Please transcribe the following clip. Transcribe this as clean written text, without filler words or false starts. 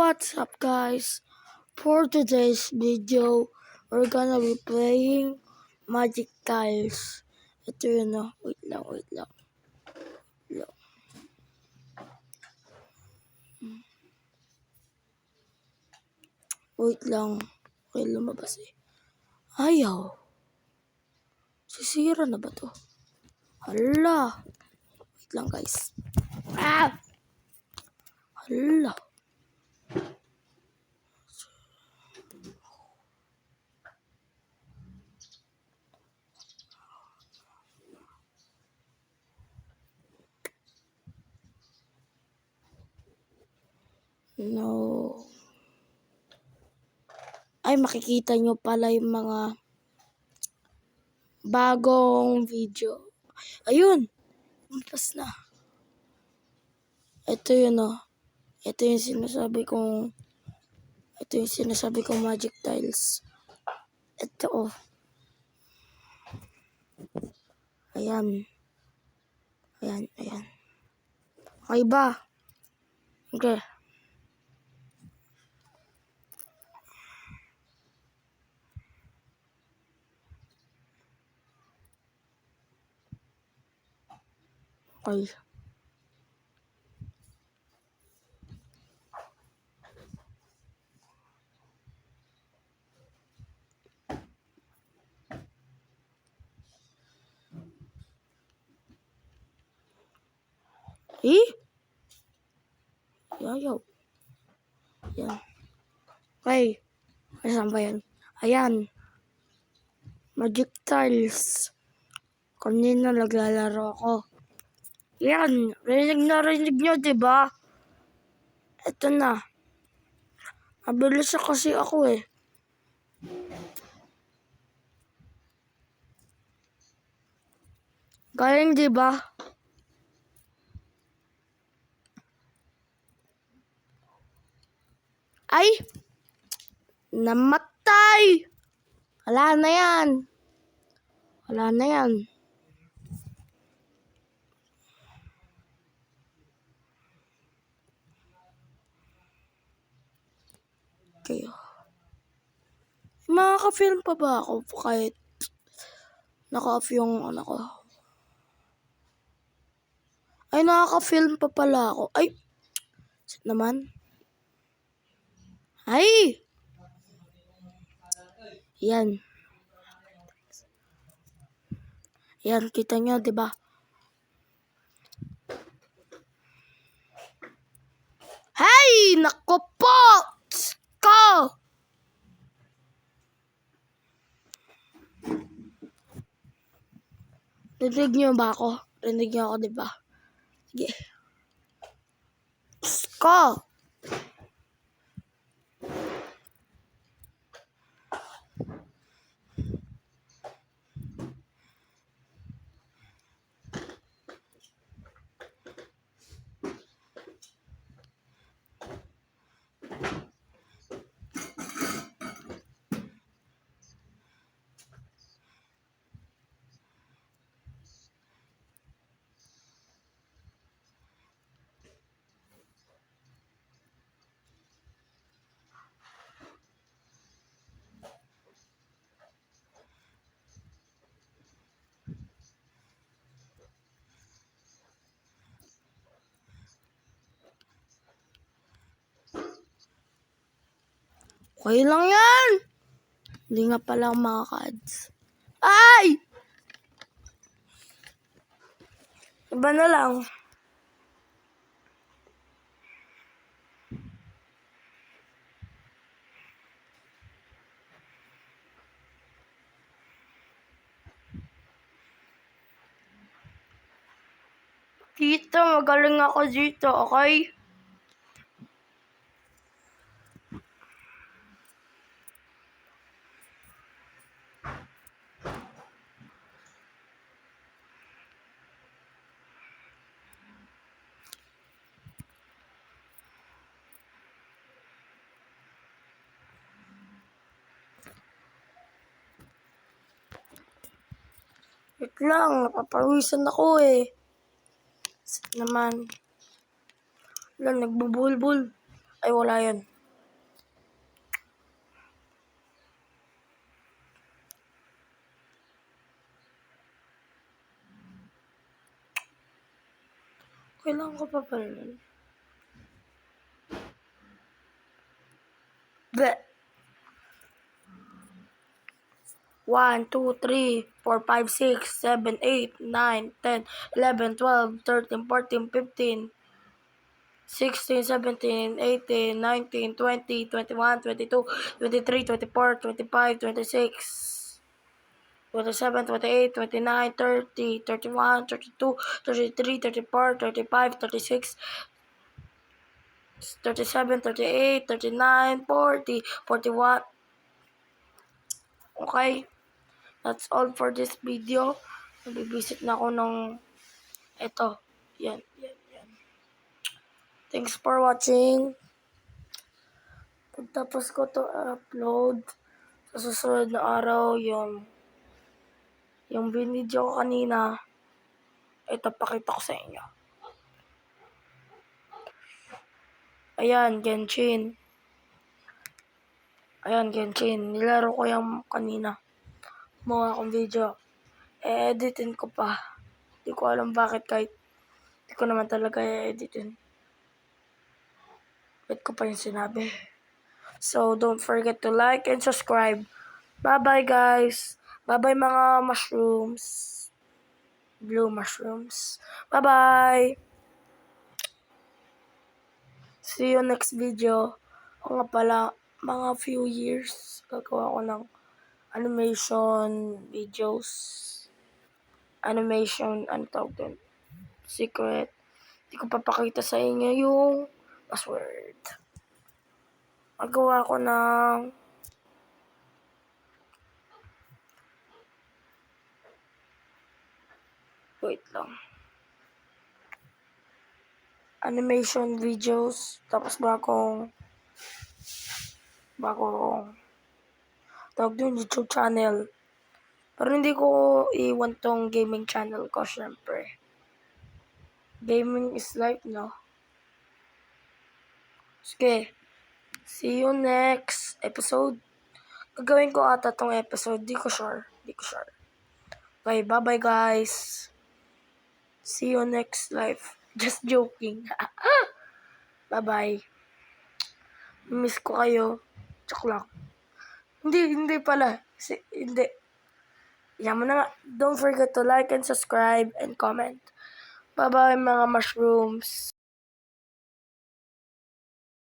What's up guys? For today's video, we're gonna be playing Magic Tiles. Ito yun wait lang. Wait lang. Okay, lumabas Ayaw. Sisira na ba to? Hala. Wait lang guys. Hala. No. Ay, makikita nyo pala yung mga bagong video. Ayun. Lumpas na. Ito yun Ito yung sinasabi kong Magic Tiles. Ito Ayan. Okay ba? Okay. Okay. Yayaw. Yan. Okay. Saan ba yan? Ayan. Magic Tiles. Kanina naglalaro ako. Yan. Rinig nyo, diba? Ito na. Mabilis kasi ako Galing, diba? Ay! Namatay! Wala na yan. Okay. Makaka-film pa ba ako kahit naka-off yung ko? Ay, nakaka-film pa pala ako. Ay! Saan naman? Ay! Yan. Yan, kita nyo, diba? Hey! Naku po! Ko! Rinig nyo ba ako? Rinig nyo ako, diba? Sige. Ko! Okay lang yan. Hindi nga pala ako makaka-ads. Ay! Iba na lang. Dito, magaling ako dito, okay? Wait lang, napapawisan ako naman. Wala, nagbubulbul. Ay, wala yan. Kailangan ko pa pala nun. Bleh. 1, 2, 3, 4, 5, 6, 7, 8, 9, 10, 11, 12, 13, 14, 15, 16, 17, 18, 19, 20, 21, 22, 23, 24, 25, 26, 27, 28, 29, 30, 31, 32, 33, 34, 35, 36, 37, 38, 39, 40, 41. Okay, that's all for this video. Nabibisit na ako ng eto. Yan. Thanks for watching. Pagtapos ko to upload, sa susunod na araw, yung video ko kanina, ito pakita ko sa inyo. Ayan, Genshin. Nilaro ko yung kanina. Gumawa akong video. E-editin ko pa. Hindi ko alam bakit kahit hindi ko naman talaga e-editin. Wait ko pa yung sinabi. So, don't forget to like and subscribe. Bye-bye, guys. Bye-bye, mga mushrooms. Blue mushrooms. Bye-bye. See you next video. O nga pala, mga few years, gagawa ko ng animation videos. Ano tawag doon? Secret. Hindi ko papakita sa inyo yung password. Magawa ko ng wait lang. Animation videos. Tapos bagong tawag doon, YouTube channel. Pero hindi ko iwan tong gaming channel ko, syempre. Gaming is life, no? Sige. See you next episode. Gagawin ko ata tong episode. Di ko sure. Okay, bye-bye, guys. See you next live. Just joking. Bye-bye. Miss ko kayo. Joke lang. Hindi pala. Hindi. Yan mo na nga. Don't forget to like and subscribe and comment. Bye-bye, mga mushrooms.